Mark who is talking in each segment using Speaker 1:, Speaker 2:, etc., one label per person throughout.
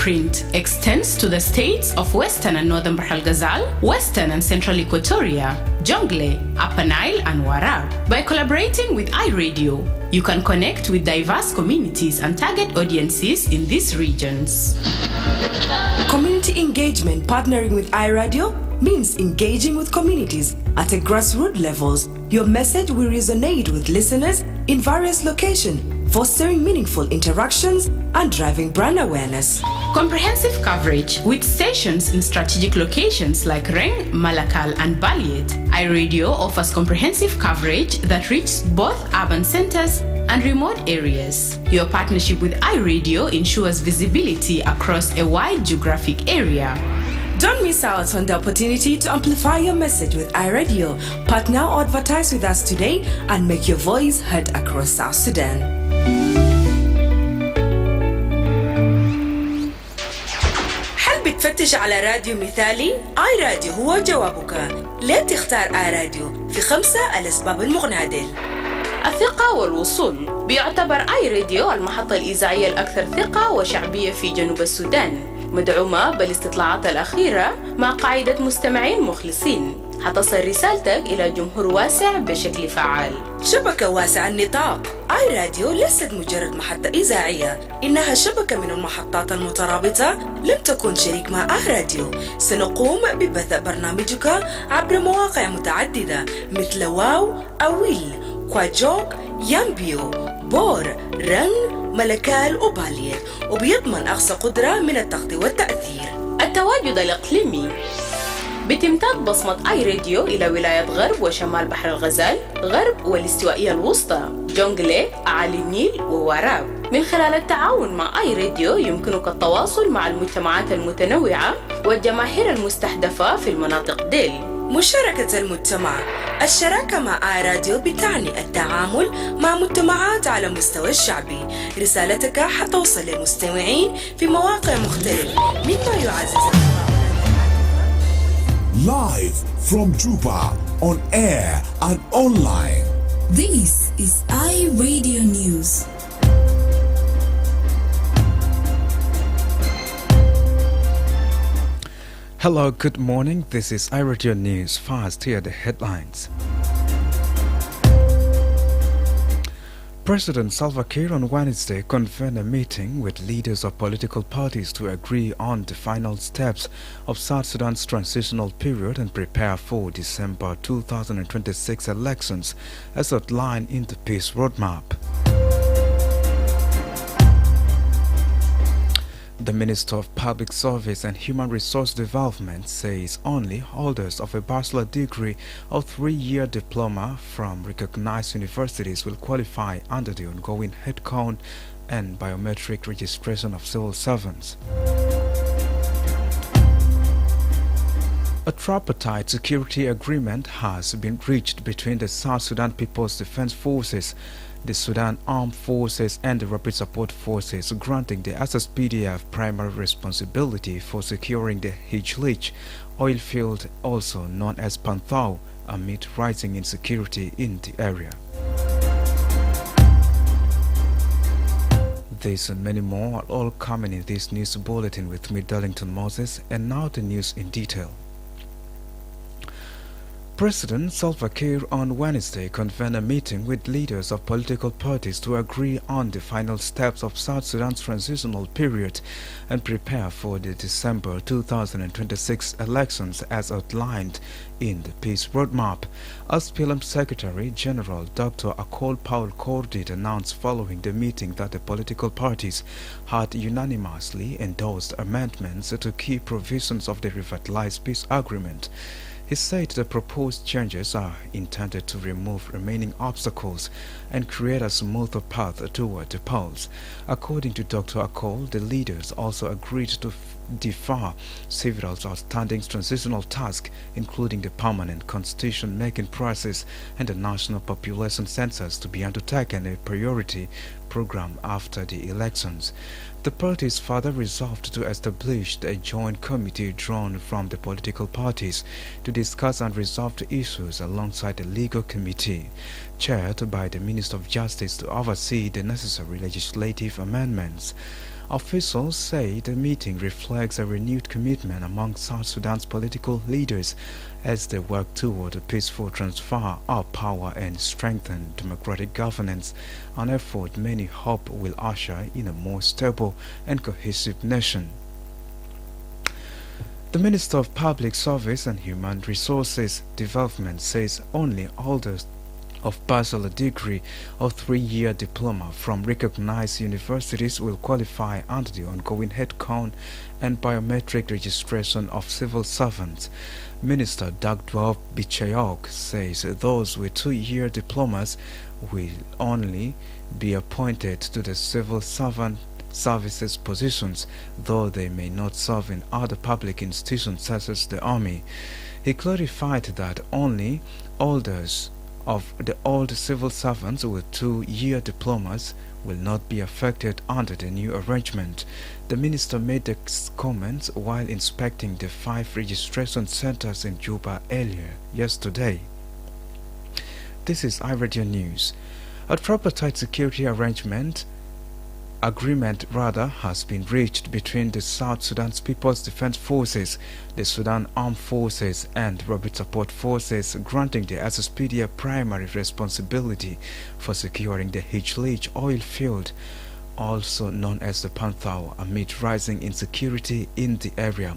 Speaker 1: footprint extends to the states of Western and Northern Bahr el Ghazal, Western and Central Equatoria, Jonglei, Upper Nile and Warab. By collaborating with iRadio, you can connect with diverse communities and target audiences in these regions.
Speaker 2: Community engagement partnering with iRadio means engaging with communities at a grassroots levels. Your message will resonate with listeners in various locations, fostering meaningful interactions and driving brand awareness.
Speaker 1: Comprehensive coverage with stations in strategic locations like Reng, Malakal and Baliet. iRadio offers comprehensive coverage that reaches both urban centers and remote areas. Your partnership with iRadio ensures visibility across a wide geographic area.
Speaker 2: Don't miss out on the opportunity to amplify your message with iRadio. Partner or advertise with us today and make your voice heard across South Sudan. هل بتفتش على راديو مثالي؟ iRadio هو جوابك. ليه تختار iRadio؟ في 5 الأسباب المغنادل.
Speaker 1: الثقة والوصول. بيعتبر iRadio المحطة الإذاعية الأكثر ثقة وشعبية في جنوب السودان، مدعومة بالاستطلاعات الأخيرة مع قاعدة مستمعين مخلصين. حتصل رسالتك إلى جمهور واسع بشكل فعال.
Speaker 2: شبكة واسعة النطاق. iRadio ليست مجرد محطة إذاعية، إنها شبكة من المحطات المترابطة. لم تكن شريك مع iRadio. سنقوم ببث برنامجك عبر مواقع متعددة مثل واو، أويل، كواجوك، يامبيو، بور، رن، ملكال وباليت، وبيضمن أقصى قدرة من التغطية والتأثير.
Speaker 1: التواجد الإقليمي. بتمتد بصمة iRadio إلى ولاية غرب وشمال بحر الغزال، غرب والاستوائية الوسطى، جونغلي، أعالي النيل ووراب. من خلال التعاون مع iRadio يمكنك التواصل مع المجتمعات المتنوعة والجماهير المستهدفة في المناطق ديل.
Speaker 2: مشاركة المجتمع. الشراكة مع iRadio بتعني التعامل مع مجتمعات على مستوى الشعبي. رسالتك حتوصل للمستمعين في مواقع مختلفة مما يعزز.
Speaker 3: Live from Juba, on air and online.
Speaker 4: This is iRadio News.
Speaker 5: Hello, good morning. This is iRadio News. First, here are the headlines. President Salva Kiir on Wednesday convened a meeting with leaders of political parties to agree on the final steps of South Sudan's transitional period and prepare for December 2026 elections as outlined in the peace roadmap. The Minister of Public Service and Human Resource Development says only holders of a bachelor degree or 3-year diploma from recognized universities will qualify under the ongoing headcount and biometric registration of civil servants. A tripartite security agreement has been reached between the South Sudan People's Defense Forces, the Sudan Armed Forces and the Rapid Support Forces, granting the SSPDF primary responsibility for securing the Hijlich oil field, also known as Panthau, amid rising insecurity in the area. This and many more are all coming in this news bulletin with me, Darlington Moses, and now the news in detail. President Salva Kiir on Wednesday convened a meeting with leaders of political parties to agree on the final steps of South Sudan's transitional period and prepare for the December 2026 elections as outlined in the peace roadmap. SPLM Secretary General Dr. Akol Paul Kordit announced following the meeting that the political parties had unanimously endorsed amendments to key provisions of the revitalized peace agreement. He said the proposed changes are intended to remove remaining obstacles and create a smoother path toward the polls. According to Dr. Akol, the leaders also agreed to defer several outstanding transitional tasks, including the permanent constitution-making process and the national population census, to be undertaken a priority program after the elections. The parties further resolved to establish a joint committee drawn from the political parties to discuss unresolved issues alongside the legal committee, chaired by the Minister of Justice, to oversee the necessary legislative amendments. Officials say the meeting reflects a renewed commitment among South Sudan's political leaders as they work toward a peaceful transfer of power and strengthen democratic governance, an effort many hope will usher in a more stable and cohesive nation. The Minister of Public Service and Human Resources Development says only holders of bachelor degree or 3-year diploma from recognized universities will qualify under the ongoing headcount and biometric registration of civil servants. Minister Dagdwab Bichayok says those with 2-year diplomas will only be appointed to the civil servant services positions, though they may not serve in other public institutions such as the army. He clarified that only holders of the old civil servants with 2-year diplomas will not be affected under the new arrangement. The minister made the comments while inspecting the 5 registration centers in Juba earlier yesterday. This is iRadio News. A tripartite security agreement has been reached between the South Sudan's People's Defense Forces, the Sudan Armed Forces and Rapid Support Forces, granting the SSPDF primary responsibility for securing the Hijlich oil field, also known as the Panthau, amid rising insecurity in the area.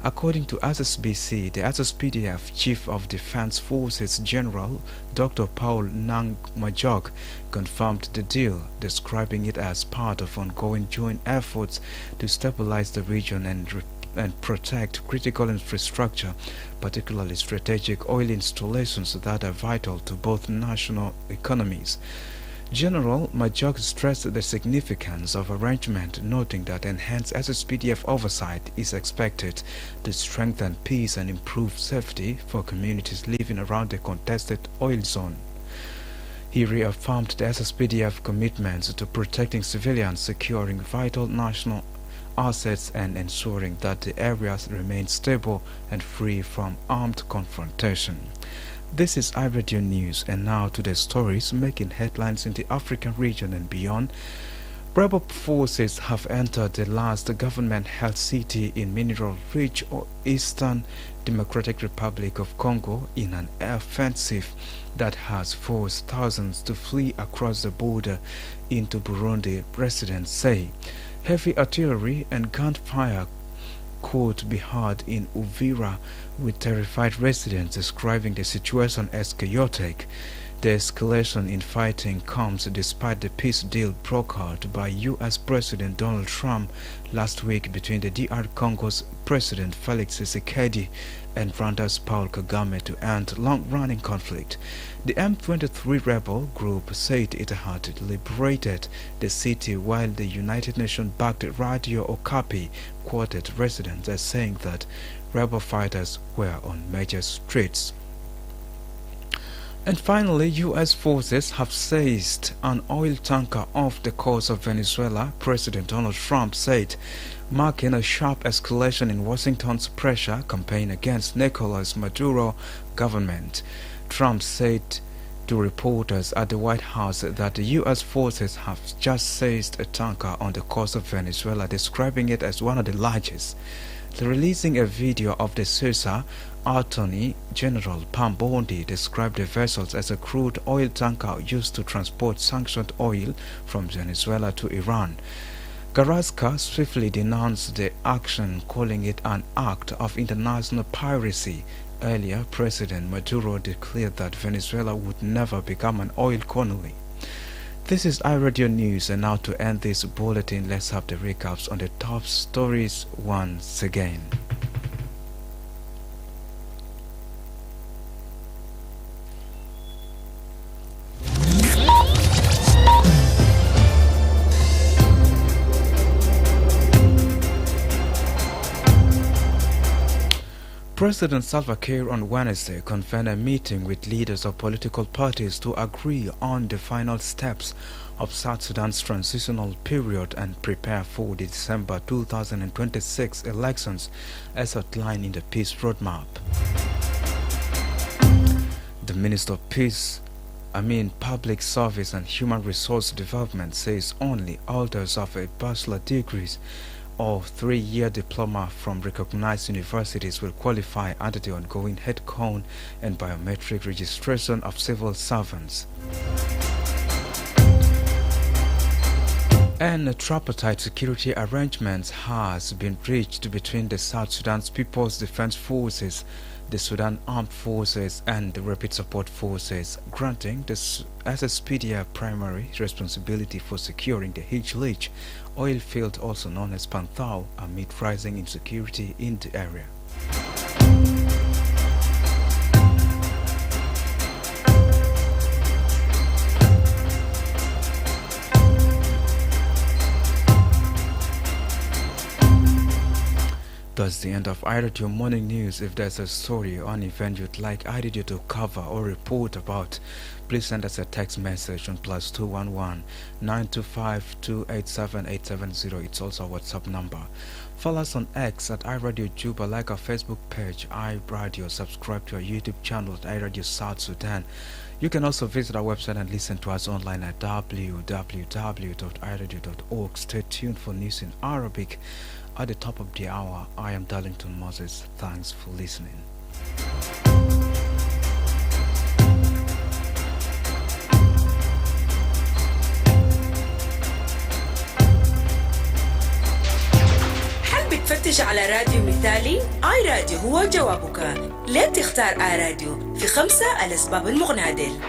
Speaker 5: According to SSBC, the SSPDF Chief of Defense Forces General Dr. Paul Nang Majok confirmed the deal, describing it as part of ongoing joint efforts to stabilize the region and protect critical infrastructure, particularly strategic oil installations that are vital to both national economies. General Majok stressed the significance of arrangement, noting that enhanced SSPDF oversight is expected to strengthen peace and improve safety for communities living around the contested oil zone. He reaffirmed the SSPDF commitments to protecting civilians, securing vital national assets and ensuring that the areas remain stable and free from armed confrontation. This is iRadio News, and now to the stories making headlines in the African region and beyond. Rebel forces have entered the last government-held city in mineral-rich Eastern Democratic Republic of Congo in an offensive that has forced thousands to flee across the border into Burundi, residents say. Heavy artillery and gunfire could be heard in Uvira, with terrified residents describing the situation as chaotic. The escalation in fighting comes despite the peace deal brokered by U.S. President Donald Trump last week between the DR Congo's President Felix Tshisekedi and Rwanda's Paul Kagame to end long-running conflict. The M23 rebel group said it had liberated the city, while the United Nations-backed Radio Okapi quoted residents as saying that rebel fighters were on major streets. And finally, U.S. forces have seized an oil tanker off the coast of Venezuela, President Donald Trump said, marking a sharp escalation in Washington's pressure campaign against Nicolas Maduro government. Trump said to reporters at the White House that the U.S. forces have just seized a tanker on the coast of Venezuela, describing it as one of the largest. Releasing a video of the seizure, Attorney General Pam Bondi described the vessels as a crude oil tanker used to transport sanctioned oil from Venezuela to Iran. Carrasco swiftly denounced the action, calling it an act of international piracy. Earlier, President Maduro declared that Venezuela would never become an oil colony. This is iRadio News, and now to end this bulletin, let's have the recaps on the top stories once again. President Salva Kiir on Wednesday convened a meeting with leaders of political parties to agree on the final steps of South Sudan's transitional period and prepare for the December 2026 elections as outlined in the peace roadmap. The Minister of Peace Public Service and Human Resource Development says only holders of a bachelor degrees or 3-year diploma from recognized universities will qualify under the ongoing headcount and biometric registration of civil servants. And tripartite security arrangements has been reached between the South Sudan's People's Defense Forces, the Sudan Armed Forces and the Rapid Support Forces, granting the SSPDF primary responsibility for securing the H-Leach oil field, also known as Panthao, amid rising insecurity in the area. That's the end of iRadio Morning News. If there's a story or an event you'd like iRadio to cover or report about, please send us a text message on +211 925 287 870. It's also a WhatsApp number. Follow us on X at iRadio Juba, like our Facebook page iRadio, subscribe to our YouTube channel at iRadio South Sudan. You can also visit our website and listen to us online at www.iradio.org. Stay tuned for news in Arabic. At the top of the hour, I am Darlington Moses. Thanks for listening.
Speaker 2: هل بتفتش على راديو مثالي؟ آي راديو هو جوابك. ليه تختار آي راديو؟ في 5 الأسباب المغنادل.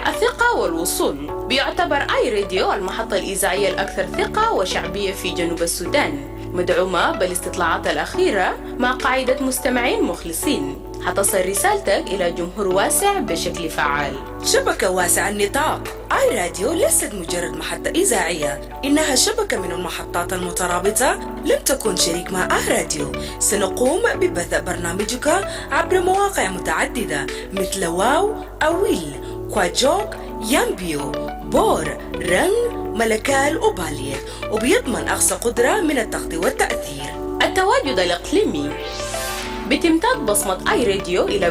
Speaker 1: الثقة والوصول. بيعتبر آي راديو المحطة الإذاعية الأكثر ثقة وشعبية في جنوب السودان، مدعومة بالاستطلاعات الأخيرة مع قاعدة مستمعين مخلصين. حتصل رسالتك إلى جمهور واسع بشكل فعال.
Speaker 2: شبكة واسعة النطاق. آي راديو ليست مجرد محطة إذاعية، إنها شبكة من المحطات المترابطة. لم تكن شريك مع آي راديو. سنقوم ببث برنامجك عبر مواقع متعددة مثل واو، أويل، كواجوك، يامبيو، بور، رن، ملكال وبالية، وبيضمن أقصى قدرة من التغطية والتأثير.
Speaker 1: التواجد الإقليمي. بتمتد بصمة آي راديو إلى